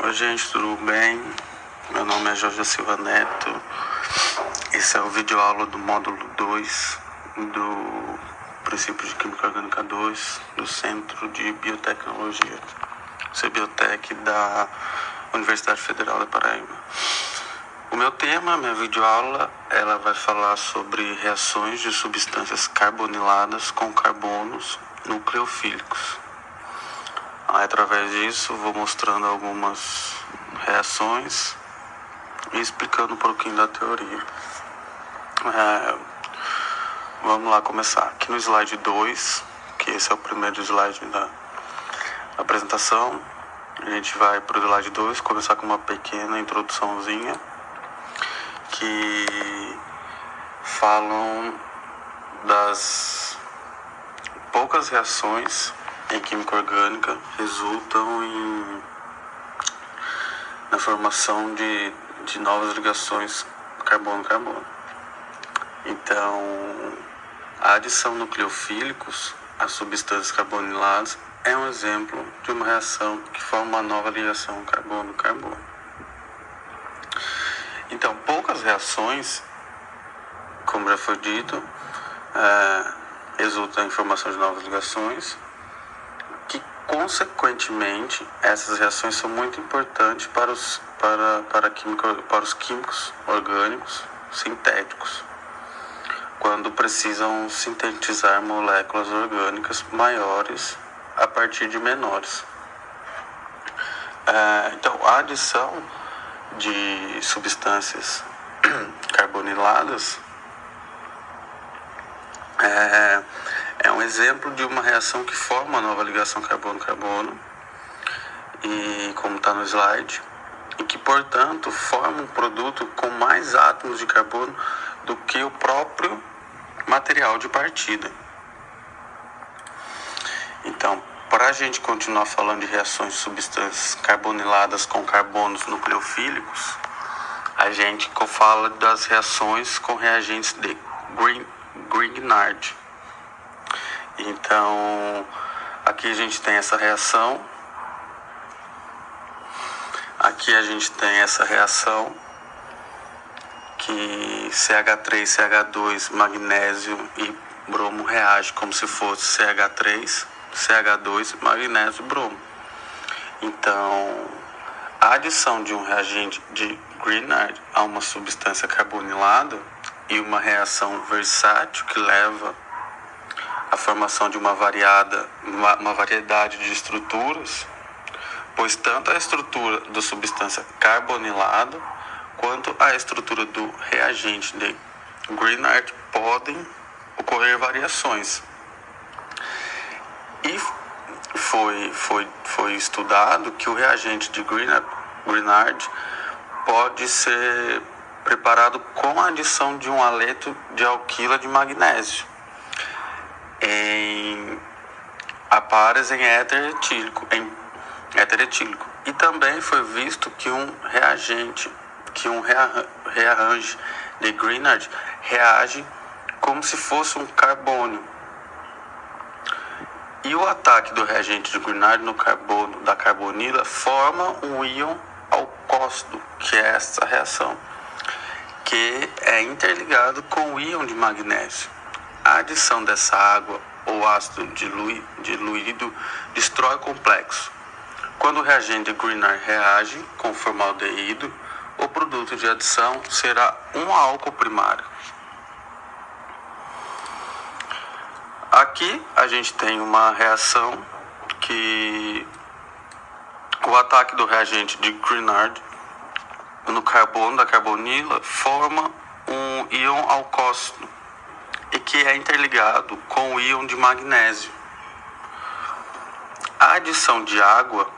Oi, gente, tudo bem? Meu nome é Jorge Silva Neto. Esse é o vídeo-aula do módulo 2 do Princípio de Química Orgânica 2 do Centro de Biotecnologia, CBiotec da Universidade Federal da Paraíba. O meu tema, minha videoaula, ela vai falar sobre reações de substâncias carboniladas com carbonos nucleofílicos. Através disso, vou mostrando algumas reações e explicando um pouquinho da teoria. Vamos lá começar. Aqui no slide 2, que esse é o primeiro slide da apresentação, a gente vai para o slide 2, começar com uma pequena introduçãozinha que falam das poucas reações em química orgânica resultam na formação de novas ligações carbono-carbono. Então, a adição nucleofílicos a substâncias carboniladas é um exemplo de uma reação que forma uma nova ligação carbono-carbono. Então, poucas reações, como já foi dito, resultam em formação de novas ligações, que consequentemente essas reações são muito importantes para os químicos orgânicos sintéticos, quando precisam sintetizar moléculas orgânicas maiores a partir de menores. Então, a adição de substâncias carboniladas é um exemplo de uma reação que forma uma nova ligação carbono-carbono, e como está no slide, e que, portanto, forma um produto com mais átomos de carbono do que o próprio material de partida. Então, para a gente continuar falando de reações de substâncias carboniladas com carbonos nucleofílicos, a gente fala das reações com reagentes de Grignard. Então, aqui a gente tem essa reação. Aqui a gente tem essa reação que CH3, CH2, magnésio e bromo reagem como se fosse CH3, CH2, magnésio e bromo. Então, a adição de um reagente de Grignard a uma substância carbonilada e uma reação versátil que leva à formação de uma variedade de estruturas, pois tanto a estrutura da substância carbonilada quanto a estrutura do reagente de Grignard podem ocorrer variações. E foi estudado que o reagente de Grignard pode ser preparado com a adição de um haleto de alquila de magnésio em aparas em éter etílico. E também foi visto que um rearrange de Grignard reage como se fosse um carbônio. E o ataque do reagente de Grignard no carbono da carbonila forma um íon alcócido, que é essa reação, que é interligado com o íon de magnésio. A adição dessa água ou ácido diluído destrói o complexo. Quando o reagente de Grignard reage com formaldeído, o produto de adição será um álcool primário. Aqui a gente tem uma reação que o ataque do reagente de Grignard no carbono da carbonila forma um íon alcócido e que é interligado com o íon de magnésio. A adição de água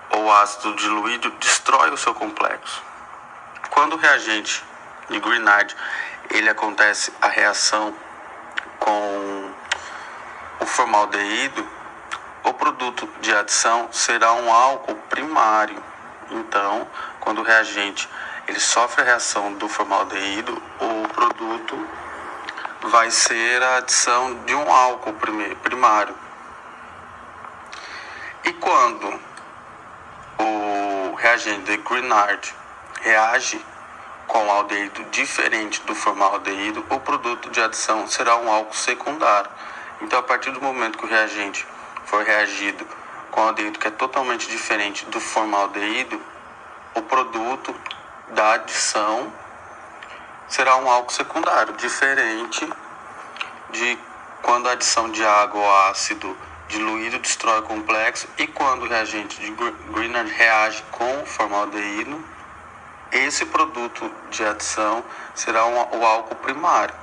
ou ácido diluído destrói o seu complexo. Quando o reagente de Grignard acontece a reação com o formaldeído, o produto de adição será um álcool primário. Então, quando o reagente sofre a reação do formaldeído, o produto vai ser a adição de um álcool primário. E quando reagente de Grignard reage com aldeído diferente do formaldeído, o produto de adição será um álcool secundário. Então, a partir do momento que o reagente for reagido com aldeído que é totalmente diferente do formaldeído, o produto da adição será um álcool secundário, diferente de quando a adição de água ou ácido diluído destrói o complexo e quando o reagente de Grignard reage com o formaldeído, esse produto de adição será o álcool primário.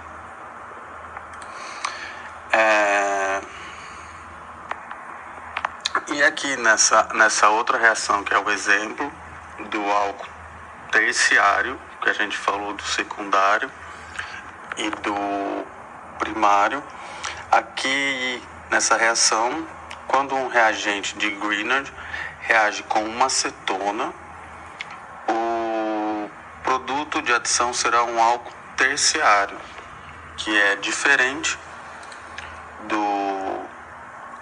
E aqui nessa outra reação, que é o exemplo do álcool terciário, que a gente falou do secundário e do primário, aqui nessa reação, quando um reagente de Grignard reage com uma acetona, o produto de adição será um álcool terciário, que é diferente do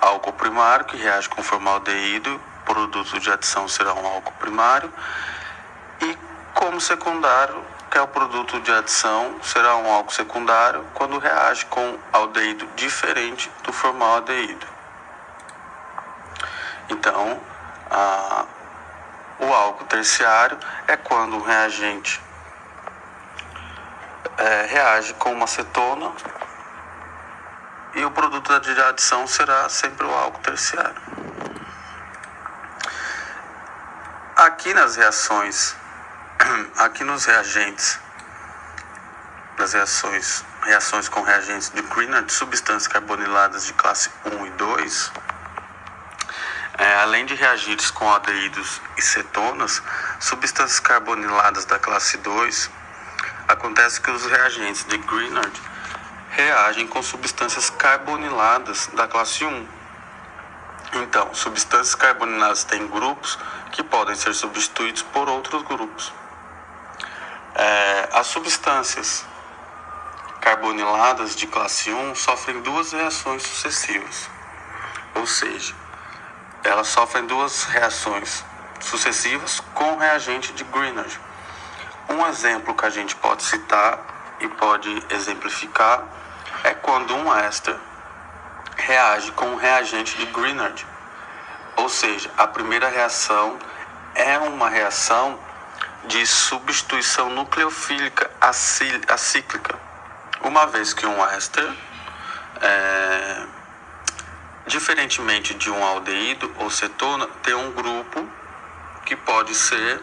álcool primário, que reage com formaldeído. O produto de adição será um álcool primário. E como secundário, que é o produto de adição, será um álcool secundário quando reage com aldeído diferente do formaldeído. Então, o álcool terciário é quando um reagente reage com uma acetona e o produto de adição será sempre o álcool terciário. Aqui nas reações, aqui nos reagentes, das reações com reagentes de Grignard, substâncias carboniladas de classe 1 e 2, além de reagires com aldeídos e cetonas, substâncias carboniladas da classe 2, acontece que os reagentes de Grignard reagem com substâncias carboniladas da classe 1. Então, substâncias carboniladas têm grupos que podem ser substituídos por outros grupos. As substâncias carboniladas de classe 1 sofrem duas reações sucessivas, ou seja, elas sofrem duas reações sucessivas com o reagente de Grignard. Um exemplo que a gente pode citar e pode exemplificar é quando um éster reage com um reagente de Grignard. Ou seja, a primeira reação é uma reação de substituição nucleofílica acíclica, uma vez que um éster, diferentemente de um aldeído ou cetona, tem um grupo que pode ser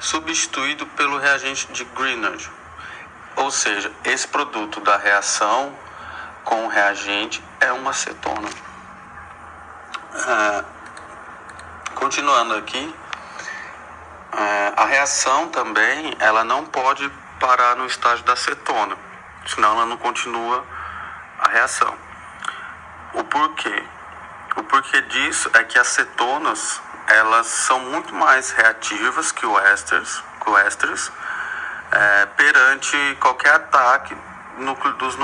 substituído pelo reagente de Grignard. Ou seja, esse produto da reação com o reagente é uma acetona. Continuando aqui, a reação também ela não pode parar no estágio da acetona, senão ela não continua a reação. O porquê? O porquê disso é que as cetonas elas são muito mais reativas que os ésteres perante qualquer ataque dos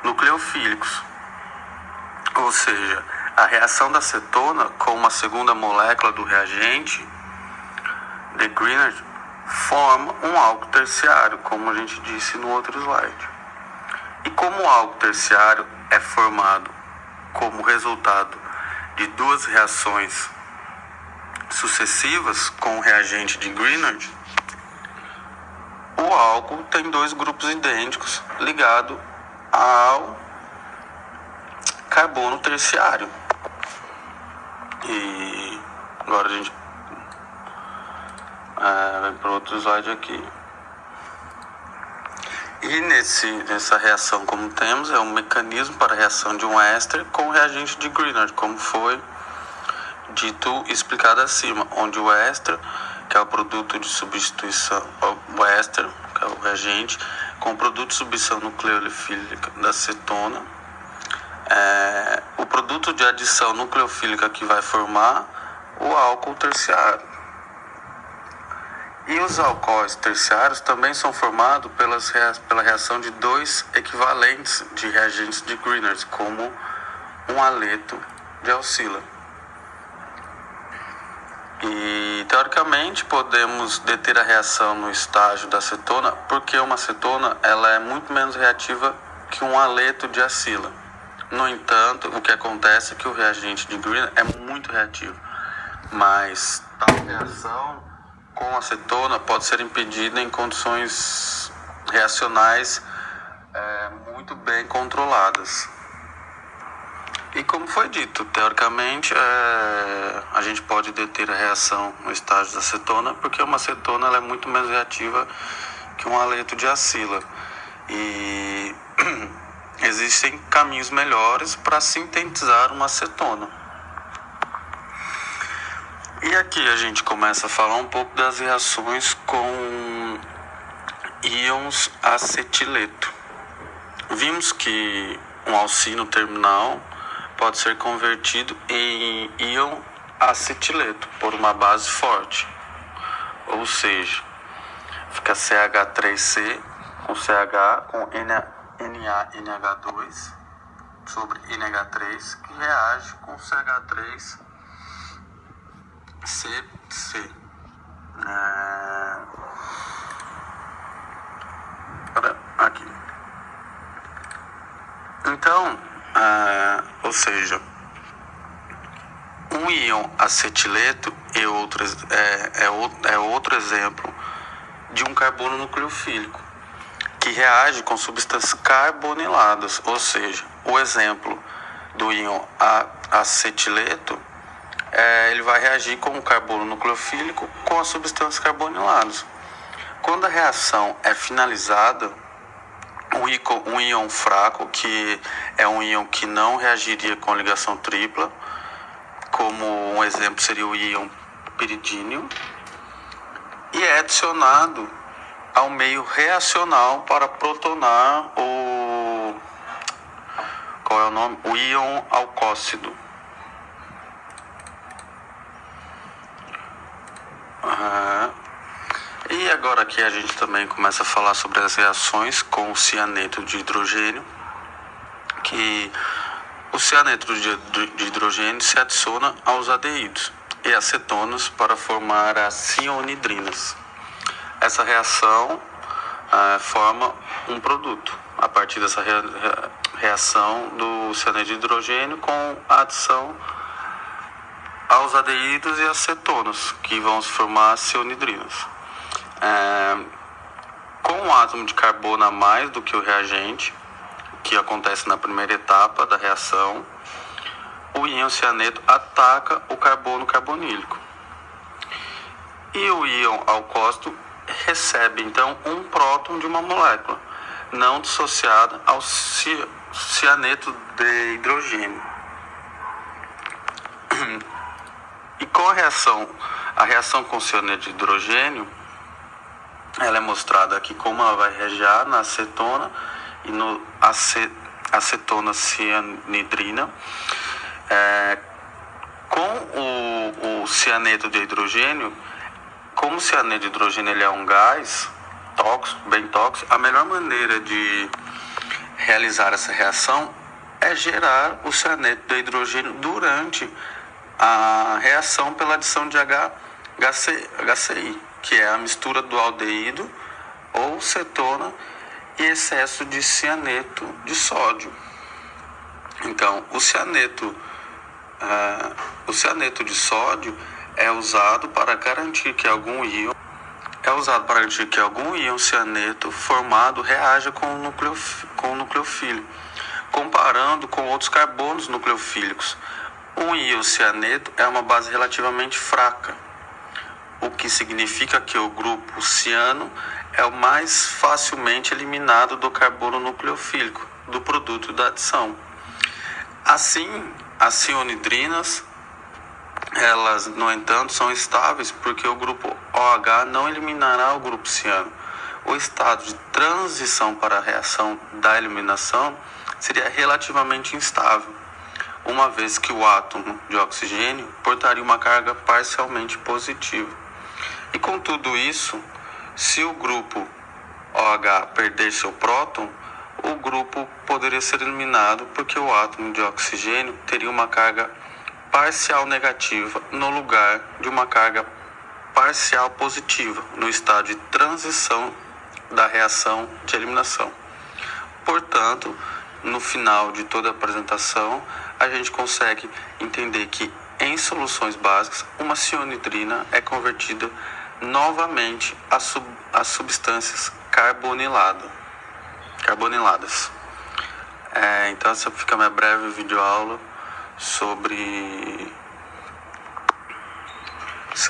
nucleofílicos. Ou seja, a reação da cetona com uma segunda molécula do reagente de Grignard forma um álcool terciário, como a gente disse no outro slide. E como o álcool terciário é formado como resultado de duas reações sucessivas com o reagente de Grignard, o álcool tem dois grupos idênticos ligados ao carbono terciário. E agora a gente vai para outro slide aqui. E nessa reação, como temos, é um mecanismo para a reação de um éster com o reagente de Grignard, como foi dito e explicado acima, onde o éster, que é o produto de substituição, o éster, que é o reagente, com o produto de substituição nucleofílica da cetona, o produto de adição nucleofílica que vai formar o álcool terciário. E os alcoóis terciários também são formados pela reação de dois equivalentes de reagentes de Grignard, como um haleto de alcila. E teoricamente, podemos deter a reação no estágio da acetona, porque uma acetona ela é muito menos reativa que um haleto de acila. No entanto, o que acontece é que o reagente de Green é muito reativo, mas tal reação com acetona pode ser impedida em condições reacionais muito bem controladas. E como foi dito, teoricamente a gente pode deter a reação no estágio da acetona, porque uma acetona ela é muito menos reativa que um haleto de acila. E existem caminhos melhores para sintetizar uma acetona. E aqui a gente começa a falar um pouco das reações com íons acetileto. Vimos que um alcino terminal pode ser convertido em íon acetileto por uma base forte, ou seja, fica CH3C com CH com NaNH2 sobre NH3 que reage com CH3CC. Aqui. Então, ou seja, um íon acetileto é outro exemplo de um carbono nucleofílico que reage com substâncias carboniladas, ou seja, o exemplo do íon acetileto ele vai reagir com o carbono nucleofílico com as substâncias carboniladas. Quando a reação é finalizada, um íon fraco, que é um íon que não reagiria com ligação tripla, como um exemplo seria o íon piridínio, e é adicionado ao meio reacional para protonar o íon alcócido. E agora aqui a gente também começa a falar sobre as reações com o cianeto de hidrogênio, que o cianeto de hidrogênio se adiciona aos aldeídos e acetonas para formar as cionidrinas. Essa reação forma um produto a partir dessa reação do cianeto de hidrogênio com a adição aos aldeídos e acetonas, que vão se formar as cionidrinas. Com um átomo de carbono a mais do que o reagente, que acontece na primeira etapa da reação, o íon cianeto ataca o carbono carbonílico. E o íon alcócido recebe, então, um próton de uma molécula, não dissociada ao cianeto de hidrogênio. E com a reação com cianeto de hidrogênio, ela é mostrada aqui como ela vai reagir na acetona e no acetona cianidrina. Com o cianeto de hidrogênio, como o cianeto de hidrogênio ele é um gás tóxico, bem tóxico, a melhor maneira de realizar essa reação é gerar o cianeto de hidrogênio durante a reação pela adição de HCI, que é a mistura do aldeído ou cetona e excesso de cianeto de sódio. Então, o cianeto de sódio é usado para garantir que algum íon cianeto formado reaja com o nucleofílio, comparando com outros carbonos nucleofílicos. Um íon cianeto é uma base relativamente fraca, o que significa que o grupo ciano é o mais facilmente eliminado do carbono nucleofílico do produto da adição. Assim, as cionidrinas, elas, no entanto, são estáveis porque o grupo OH não eliminará o grupo ciano. O estado de transição para a reação da eliminação seria relativamente instável, uma vez que o átomo de oxigênio portaria uma carga parcialmente positiva. E com tudo isso, se o grupo OH perder seu próton, o grupo poderia ser eliminado porque o átomo de oxigênio teria uma carga parcial negativa no lugar de uma carga parcial positiva, no estágio de transição da reação de eliminação. Portanto, no final de toda a apresentação, a gente consegue entender que em soluções básicas, uma cianidrina é convertida novamente a substâncias carboniladas. Então essa fica a minha breve videoaula sobre